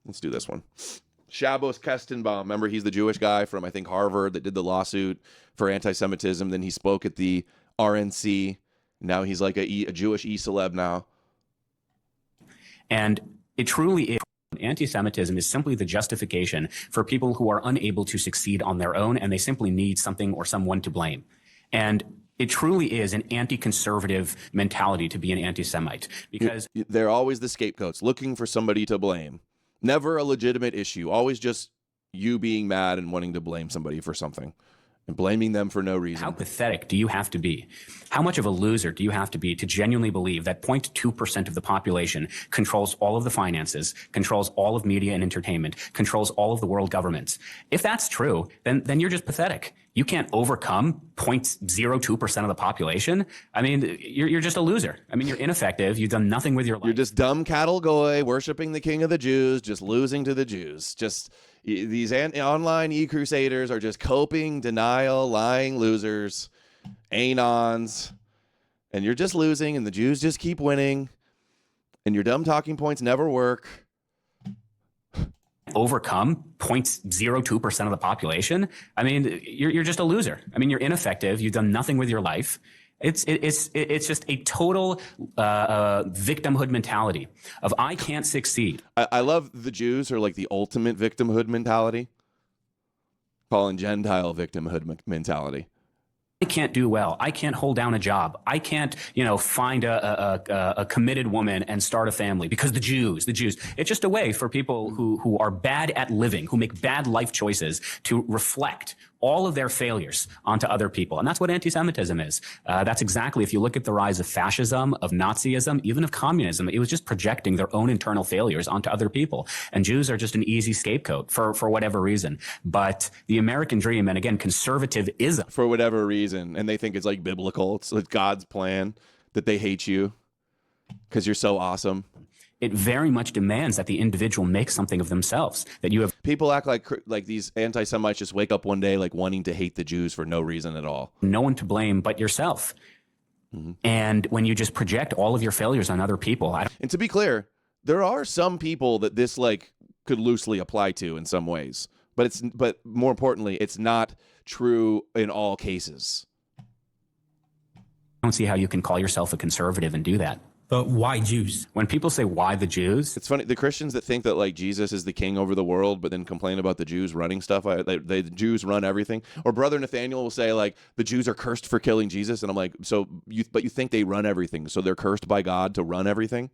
Let's do this one. Shabbos Kestenbaum. Remember, he's the Jewish guy from, I think, Harvard that did the lawsuit for anti-Semitism. Then he spoke at the RNC. Now he's like a Jewish e-celeb now. And it truly is. Anti-Semitism is simply the justification for people who are unable to succeed on their own, and they simply need something or someone to blame. And it truly is an anti-conservative mentality to be an anti-Semite, because they're always the scapegoats, looking for somebody to blame. Never a legitimate issue. Always just you being mad and wanting to blame somebody for something and blaming them for no reason. How pathetic do you have to be? How much of a loser do you have to be to genuinely believe that 0.2% of the population controls all of the finances, controls all of media and entertainment, controls all of the world governments? If that's true, then you're just pathetic. You can't overcome 0.02% of the population. I mean, you're just a loser. I mean, you're ineffective. You've done nothing with your life. You're just dumb cattle goy, worshiping the king of the Jews, just losing to the Jews. Just these online e-crusaders are just coping, denial, lying losers, anons, and you're just losing, and the Jews just keep winning, and your dumb talking points never work. Overcome 0.02% of the population. I mean, you're just a loser. I mean, you're ineffective. You've done nothing with your life. It's just a total victimhood mentality of I can't succeed. I love the Jews are like the ultimate victimhood mentality. Calling Gentile victimhood mentality. I can't do well. I can't hold down a job. I can't, find a committed woman and start a family because the Jews. It's just a way for people who are bad at living, who make bad life choices, to reflect all of their failures onto other people. And that's what anti-Semitism is. That's exactly, if you look at the rise of fascism, of Nazism, even of communism, it was just projecting their own internal failures onto other people. And Jews are just an easy scapegoat for whatever reason. But the American dream, and again, conservatism. For whatever reason, and they think it's like biblical. It's like God's plan that they hate you because you're so awesome. It very much demands that the individual make something of themselves. That you have people act like these anti-Semites just wake up one day like wanting to hate the Jews for no reason at all. No one to blame but yourself. Mm-hmm. And when you just project all of your failures on other people. And to be clear, there are some people that this could loosely apply to in some ways, but more importantly, it's not true in all cases. I don't see how you can call yourself a conservative and do that. But why Jews? When people say, why the Jews? It's funny. The Christians that think that Jesus is the king over the world, but then complain about the Jews running stuff. The Jews run everything. Or Brother Nathaniel will say the Jews are cursed for killing Jesus. And I'm like, but you think they run everything. So they're cursed by God to run everything?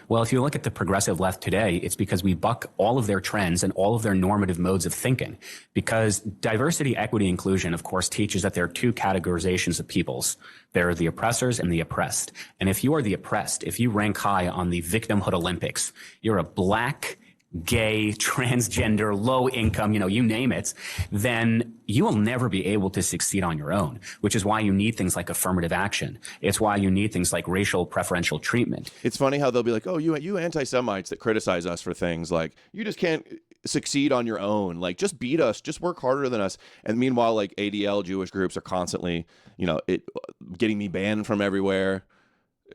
Well, if you look at the progressive left today, it's because we buck all of their trends and all of their normative modes of thinking. Because diversity, equity, inclusion, of course, teaches that there are two categorizations of peoples. There are the oppressors and the oppressed. And if you are the oppressed, if you rank high on the victimhood Olympics, you're a black, gay, transgender, low income, you name it, then you will never be able to succeed on your own, which is why you need things like affirmative action. It's why you need things like racial preferential treatment. It's funny how they'll be like, oh, you anti-Semites that criticize us for things like you just can't succeed on your own. Just beat us, just work harder than us. And meanwhile, ADL Jewish groups are constantly, getting me banned from everywhere,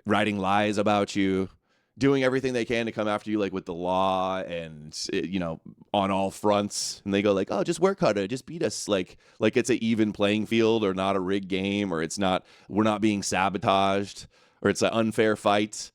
writing lies about you, doing everything they can to come after you, with the law and, on all fronts. And they go oh, just work harder, just beat us. Like it's an even playing field or not a rigged game, or we're not being sabotaged, or it's an unfair fight.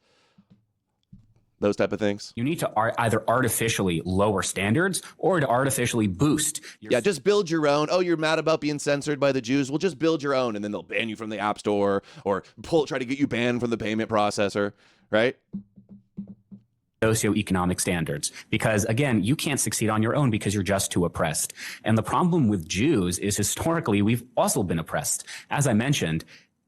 Those type of things. You need to either artificially lower standards or to artificially boost. Just build your own. Oh, you're mad about being censored by the Jews? Well, just build your own, and then they'll ban you from the App Store or try to get you banned from the payment processor, right? Socioeconomic standards, because again, you can't succeed on your own because you're just too oppressed. And the problem with Jews is historically we've also been oppressed. As I mentioned,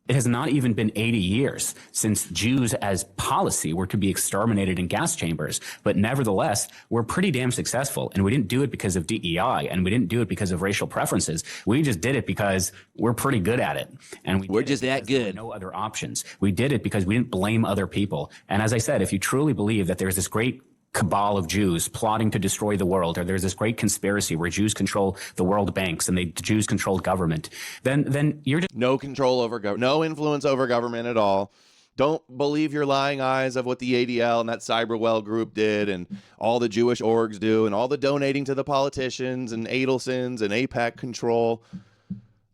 it has not even been 80 years since Jews as policy were to be exterminated in gas chambers. But nevertheless, we're pretty damn successful. And we didn't do it because of DEI, and we didn't do it because of racial preferences. We just did it because we're pretty good at it. And we're just that good. There were no other options. We did it because we didn't blame other people. And as I said, if you truly believe that there's this great cabal of Jews plotting to destroy the world, or there's this great conspiracy where Jews control the world banks and the Jews control government, then you're just no control over government, no influence over government at all. Don't believe your lying eyes of what the ADL and that Cyberwell group did and all the Jewish orgs do and all the donating to the politicians and Adelsons and APAC control.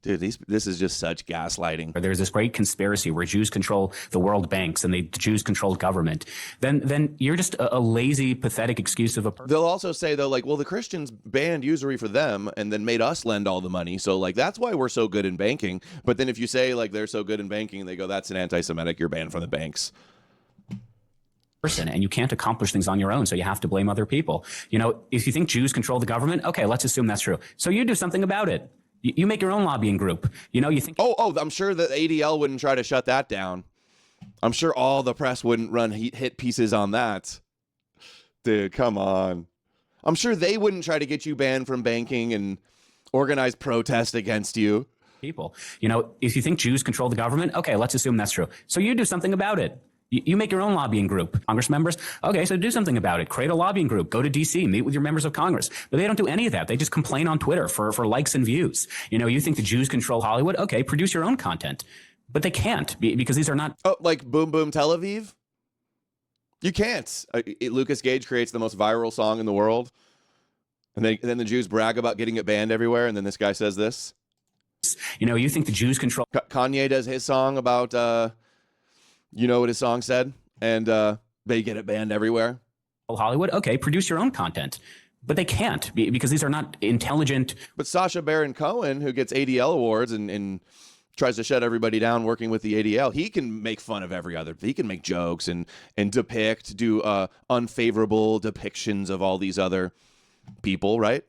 Dude, this is just such gaslighting. There's this great conspiracy where Jews control the world banks and the Jews control government. Then you're just a lazy, pathetic excuse of a person. They'll also say, though, like, well, the Christians banned usury for them and then made us lend all the money. So, like, that's why we're so good in banking. But then if you say, like, they're so good in banking, they go, that's an anti-Semitic, you're banned from the banks. And you can't accomplish things on your own, so you have to blame other people. You know, if you think Jews control the government, okay, let's assume that's true. So you do something about it. You make your own lobbying group. You know, you think... Oh, I'm sure that ADL wouldn't try to shut that down. I'm sure all the press wouldn't run hit pieces on that. Dude, come on. I'm sure they wouldn't try to get you banned from banking and organize protest against you. People. You know, if you think Jews control the government, okay, let's assume that's true. So you do something about it. You make your own lobbying group. Congress members, okay, so do something about it. Create a lobbying group. Go to D.C., meet with your members of Congress. But they don't do any of that. They just complain on Twitter for likes and views. You know, you think the Jews control Hollywood? Okay, produce your own content. But they can't because these are not... Oh, like Boom Boom Tel Aviv? You can't. Lucas Gage creates the most viral song in the world. And then the Jews brag about getting it banned everywhere. And then this guy says this. You know, you think the Jews control... Kanye does his song about... you know what his song said? And they get it banned everywhere. Hollywood, okay, produce your own content. But they can't because these are not intelligent. But Sacha Baron Cohen, who gets ADL awards and tries to shut everybody down working with the ADL, he can make fun of every other. He can make jokes and do unfavorable depictions of all these other people, right?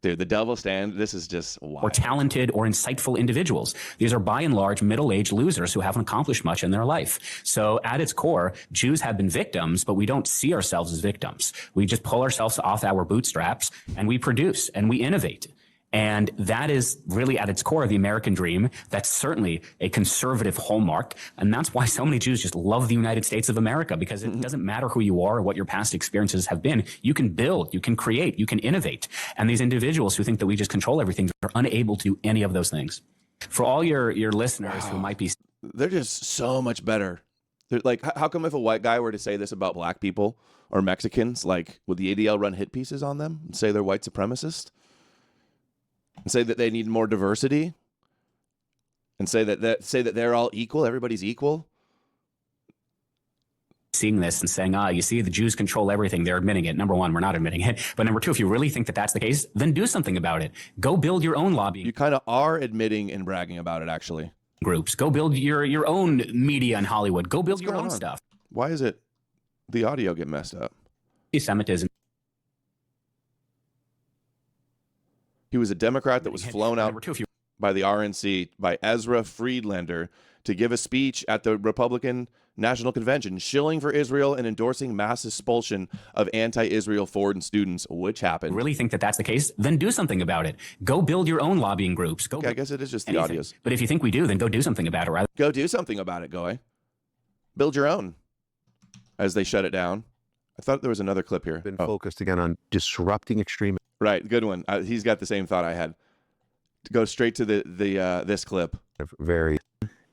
Dude, the double stand, this is just wild. Or talented or insightful individuals. These are by and large middle-aged losers who haven't accomplished much in their life. So at its core, Jews have been victims, but we don't see ourselves as victims. We just pull ourselves off our bootstraps and we produce and we innovate. And that is really at its core the American dream. That's certainly a conservative hallmark. And that's why so many Jews just love the United States of America, because it doesn't matter who you are or what your past experiences have been. You can build, you can create, you can innovate. And these individuals who think that we just control everything are unable to do any of those things. For all your listeners who might be... They're just so much better. They're like, how come if a white guy were to say this about black people or Mexicans, like, would the ADL run hit pieces on them and say they're white supremacist? And say that they need more diversity, and say that they're all equal, everybody's equal. Seeing this and saying, you see, the Jews control everything. They're admitting it. Number one, we're not admitting it. But number two, if you really think that that's the case, then do something about it. Go build your own lobbying. You kind of are admitting and bragging about it, actually. Groups. Go build your own media in Hollywood. Go build your own stuff. Why is it the audio get messed up? Antisemitism. He was a Democrat that was flown out by the RNC, by Ezra Friedlander, to give a speech at the Republican National Convention, shilling for Israel and endorsing mass expulsion of anti-Israel foreign students, which happened. Really think that that's the case? Then do something about it. Go build your own lobbying groups. Okay, I guess it is just the audios. But if you think we do, then go do something about it. Rather. Go do something about it, Goy. Build your own. As they shut it down. I thought there was another clip here. Been focused again on disrupting extremism. Right, good one. He's got the same thought I had. To go straight to this clip.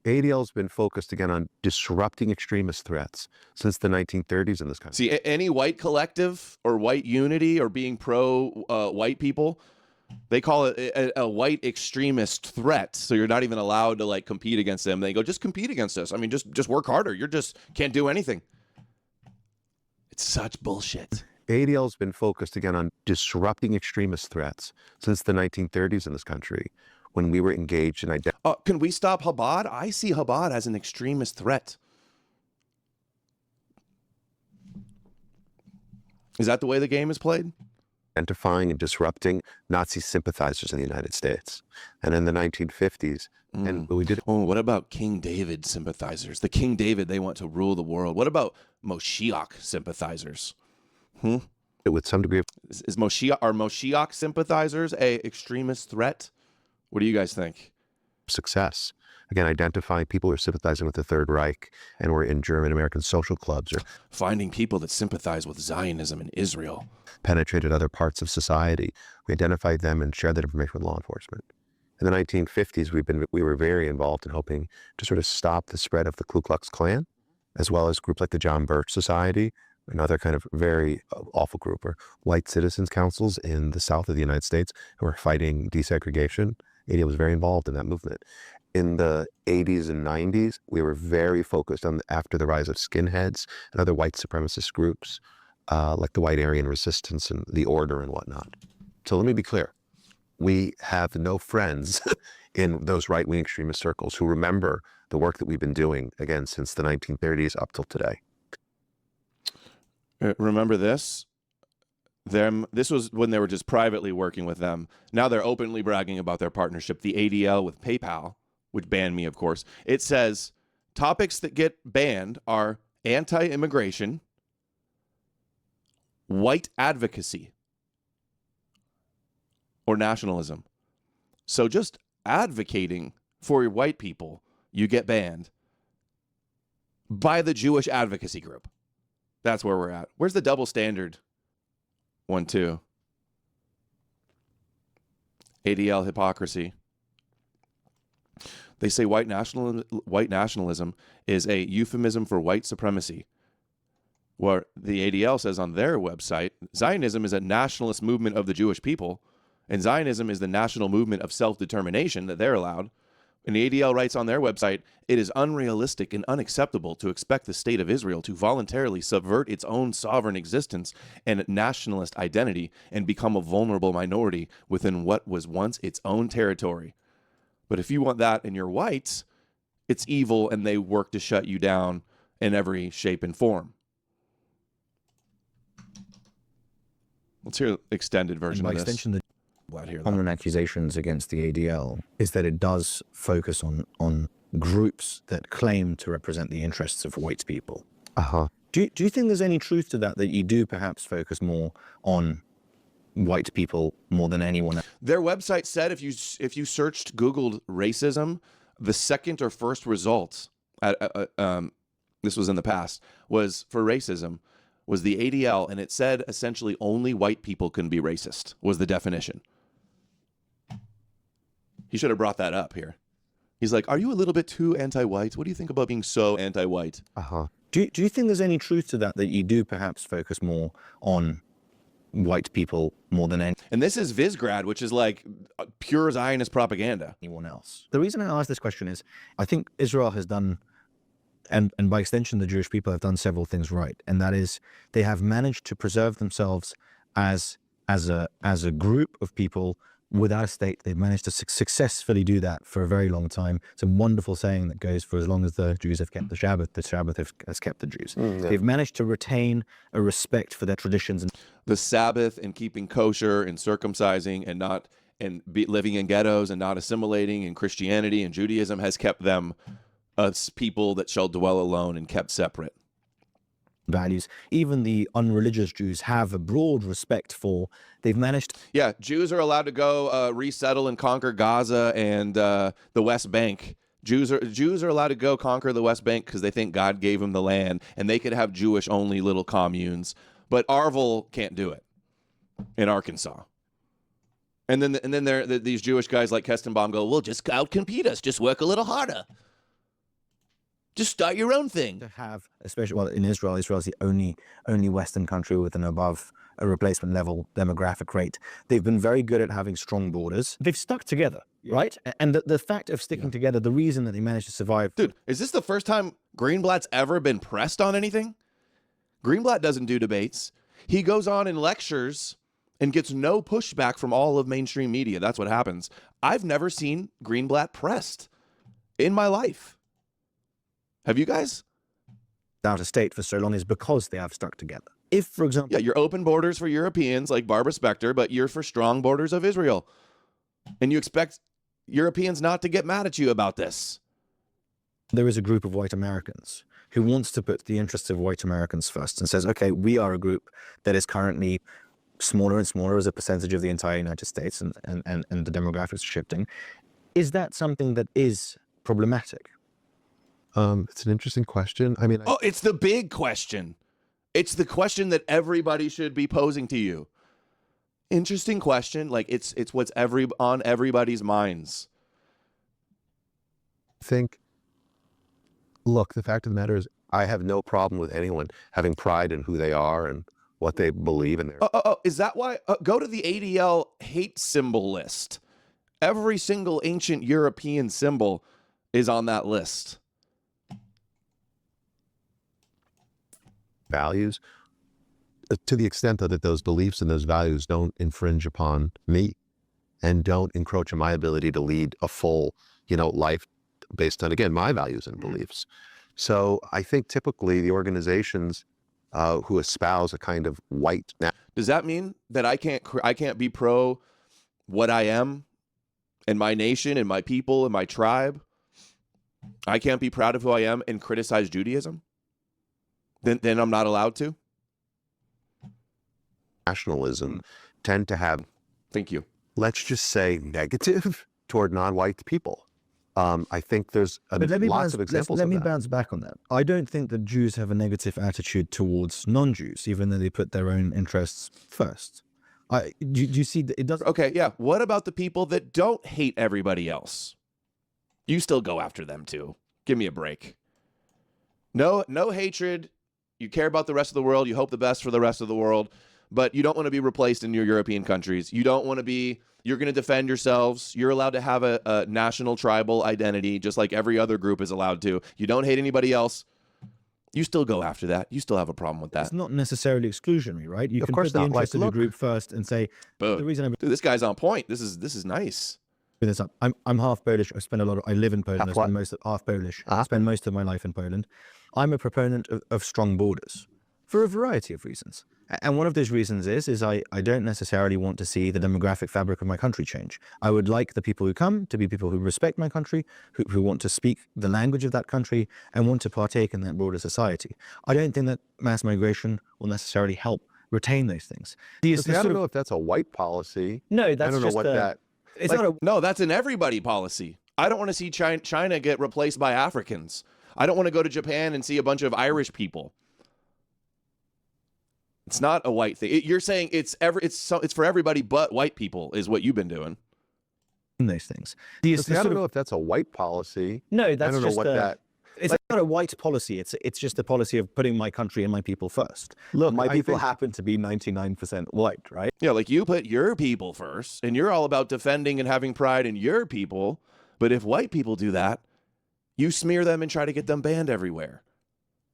ADL's been focused again on disrupting extremist threats since the 1930s in this country. See, any white collective or white unity or being pro white people, they call it a white extremist threat. So you're not even allowed to like compete against them. They go, just compete against us. I mean, just work harder. You're just can't do anything. It's such bullshit. ADL's been focused again on disrupting extremist threats since the 1930s in this country, when we were engaged in can we stop Chabad? I see Chabad as an extremist threat. Is that the way the game is played? identifying and disrupting Nazi sympathizers in the United States. And in the 1950s, and we did. Oh, what about King David sympathizers? The King David, they want to rule the world. What about Moshiach sympathizers? With some degree of are Moshiach sympathizers a extremist threat? What do you guys think? Success. Again, identifying people who are sympathizing with the Third Reich and were in German American social clubs, or finding people that sympathize with Zionism in Israel. Penetrated other parts of society. We identified them and shared that information with law enforcement. In the 1950s, we were very involved in helping to sort of stop the spread of the Ku Klux Klan, as well as groups like the John Birch Society, another kind of very awful group, or white citizens councils in the South of the United States who were fighting desegregation. ADL was very involved in that movement. In the 80s and 90s, we were very focused on, after the rise of skinheads and other white supremacist groups, like the White Aryan Resistance and the Order and whatnot. So let me be clear. We have no friends in those right-wing extremist circles who remember the work that we've been doing, again, since the 1930s up till today. Remember this? This was when they were just privately working with them. Now they're openly bragging about their partnership, the ADL with PayPal, which banned me, of course. It says topics that get banned are anti-immigration, white advocacy, or nationalism. So just advocating for your white people, you get banned by the Jewish advocacy group. That's where we're at. Where's the double standard one, too? ADL hypocrisy. They say white nationalism is a euphemism for white supremacy. Where the ADL says on their website, Zionism is a nationalist movement of the Jewish people, and Zionism is the national movement of self-determination that they're allowed. And the ADL writes on their website, it is unrealistic and unacceptable to expect the state of Israel to voluntarily subvert its own sovereign existence and nationalist identity and become a vulnerable minority within what was once its own territory. But if you want that and you're white, it's evil and they work to shut you down in every shape and form. Let's hear an extended version of this. By extension, the common accusations against the ADL is that it does focus on groups that claim to represent the interests of white people. Do you think there's any truth to that you do perhaps focus more on white people more than anyone else? Their website said if you searched, Googled racism, the second or first results, this was in the past, was for racism, was the ADL, and it said essentially only white people can be racist, was the definition. He should have brought that up here. He's like, are you a little bit too anti-white? What do you think about being so anti-white? Do you think there's any truth to that you do perhaps focus more on white people more than And this is Visgrad, which is like pure Zionist propaganda. Anyone else? The reason I ask this question is, I think Israel has done, and by extension the Jewish people have done several things right, and that is they have managed to preserve themselves as a group of people without a state. They've managed to successfully do that for a very long time. It's a wonderful saying that goes, for as long as the Jews have kept the Sabbath has kept the Jews. They've managed to retain a respect for their traditions. And the Sabbath and keeping kosher and circumcising and living in ghettos and not assimilating, and Christianity and Judaism has kept them as people that shall dwell alone and kept separate. Values. Even the unreligious Jews have a broad respect for. They've managed. Yeah, Jews are allowed to go resettle and conquer Gaza and the West Bank. Jews are allowed to go conquer the West Bank because they think God gave them the land, and they could have Jewish-only little communes. But Arvel can't do it in Arkansas. And then these Jewish guys like Kestenbaum go, well, just outcompete us. Just work a little harder. Just start your own thing. To have, especially in Israel is the only Western country with an above a replacement level demographic rate. They've been very good at having strong borders. They've stuck together, right? And the fact of sticking together, the reason that they managed to survive. Dude, is this the first time Greenblatt's ever been pressed on anything? Greenblatt doesn't do debates. He goes on in lectures and gets no pushback from all of mainstream media. That's what happens. I've never seen Greenblatt pressed in my life. Have you guys? Out of state for so long is because they have stuck together. If, for example... Yeah, you're open borders for Europeans like Barbara Specter, but you're for strong borders of Israel. And you expect Europeans not to get mad at you about this. There is a group of white Americans who wants to put the interests of white Americans first and says, okay, we are a group that is currently smaller and smaller as a percentage of the entire United States, and the demographics are shifting. Is that something that is problematic? It's an interesting question. I mean, it's the big question. It's the question that everybody should be posing to you. Interesting question. Like it's what's on everybody's minds. think, look, the fact of the matter is I have no problem with anyone having pride in who they are and what they believe in. Is that why? Go to the ADL hate symbol list. Every single ancient European symbol is on that list. Values, to the extent though that those beliefs and those values don't infringe upon me and don't encroach on my ability to lead a full, life based on, again, my values and beliefs. So I think typically the organizations who espouse a kind of white. Does that mean that I can't be pro what I am and my nation and my people and my tribe? I can't be proud of who I am and criticize Judaism? Then I'm not allowed to? Nationalism tend to have, thank you, let's just say, negative toward non-white people. I think there's lots of examples of that. Let me bounce back on that. I don't think that Jews have a negative attitude towards non-Jews, even though they put their own interests first. Do you see that it doesn't? Okay, yeah. What about the people that don't hate everybody else? You still go after them too. Give me a break. No hatred. You care about the rest of the world. You hope the best for the rest of the world, but you don't want to be replaced in your European countries. You don't want to be, you're going to defend yourselves. You're allowed to have a national tribal identity, just like every other group is allowed to. You don't hate anybody else. You still go after that. You still have a problem with that. It's not necessarily exclusionary, right? You Of can course put the not. interest Like, of the look- group first and say, the reason I'm Dude, this guy's on point. This is nice. bringing this up, I'm half Polish. I live in Poland. Half I spend what? half Polish. I Uh-huh. spend most of my life in Poland. I'm a proponent of strong borders for a variety of reasons. And one of those reasons is I don't necessarily want to see the demographic fabric of my country change. I would like the people who come to be people who respect my country, who want to speak the language of that country and want to partake in that broader society. I don't think that mass migration will necessarily help retain those things. I don't know if that's a white policy. No, that's I don't know just what that. It's not a No, that's an everybody policy. I don't want to see China get replaced by Africans. I don't want to go to Japan and see a bunch of Irish people. It's not a white thing. You're saying it's for everybody but white people is what you've been doing. those things. I don't know if that's a white policy. No, that's I don't know just what that. It's not a white policy. It's just a policy of putting my country and my people first. Look, My I people think- happen to be 99% white, right? Yeah, like you put your people first, and you're all about defending and having pride in your people. But if white people do that, you smear them and try to get them banned everywhere.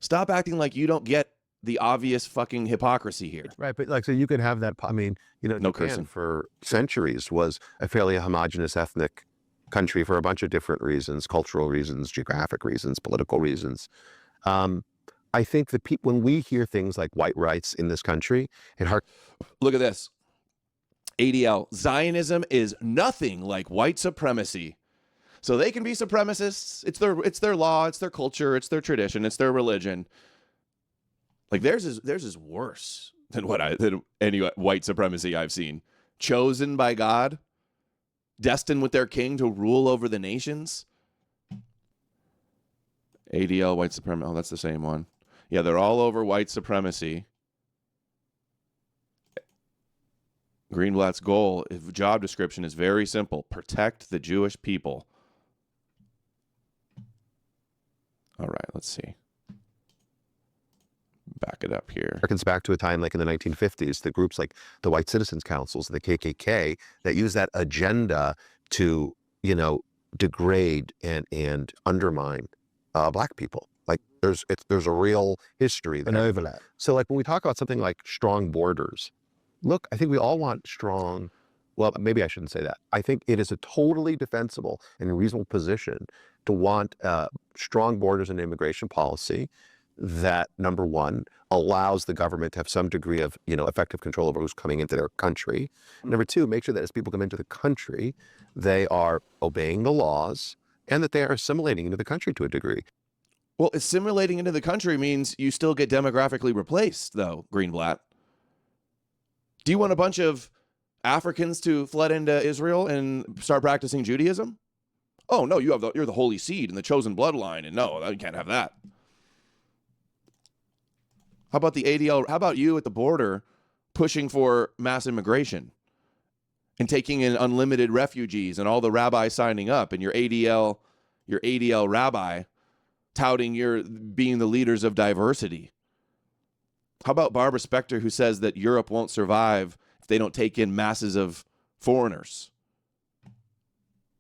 Stop acting like you don't get the obvious fucking hypocrisy here. Right, but so you could have that. I mean, No Japan cursing. for centuries was a fairly homogenous ethnic country for a bunch of different reasons: cultural reasons, geographic reasons, political reasons. I think that when we hear things like white rights in this country, it Look at this. ADL, Zionism is nothing like white supremacy. So they can be supremacists. It's their law, it's their culture, it's their tradition, it's their religion. Like theirs is worse than any white supremacy I've seen. Chosen by God, destined with their king to rule over the nations. ADL, white supremacy. Oh, that's the same one. Yeah, they're all over white supremacy. Greenblatt's job description is very simple. Protect the Jewish people. All right, let's see. Back it up here. harkens back to a time like in the 1950s, the groups like the White Citizens Councils, the KKK, that use that agenda to, degrade and undermine Black people. Like there's a real history there. An overlap. So like when we talk about something like strong borders, look, I think we all want strong, well, maybe I shouldn't say that. I think it is a totally defensible and reasonable position to want strong borders and immigration policy that, number one, allows the government to have some degree of, effective control over who's coming into their country. Number two, make sure that as people come into the country, they are obeying the laws and that they are assimilating into the country to a degree. Well, assimilating into the country means you still get demographically replaced, though, Greenblatt. Do you want a bunch of Africans to flood into Israel and start practicing Judaism? Oh, no, you're the holy seed and the chosen bloodline, and no, you can't have that. How about the ADL? How about you at the border pushing for mass immigration and taking in unlimited refugees and all the rabbis signing up and your ADL, your ADL rabbi touting your being the leaders of diversity? How about Barbara Specter, who says that Europe won't survive if they don't take in masses of foreigners?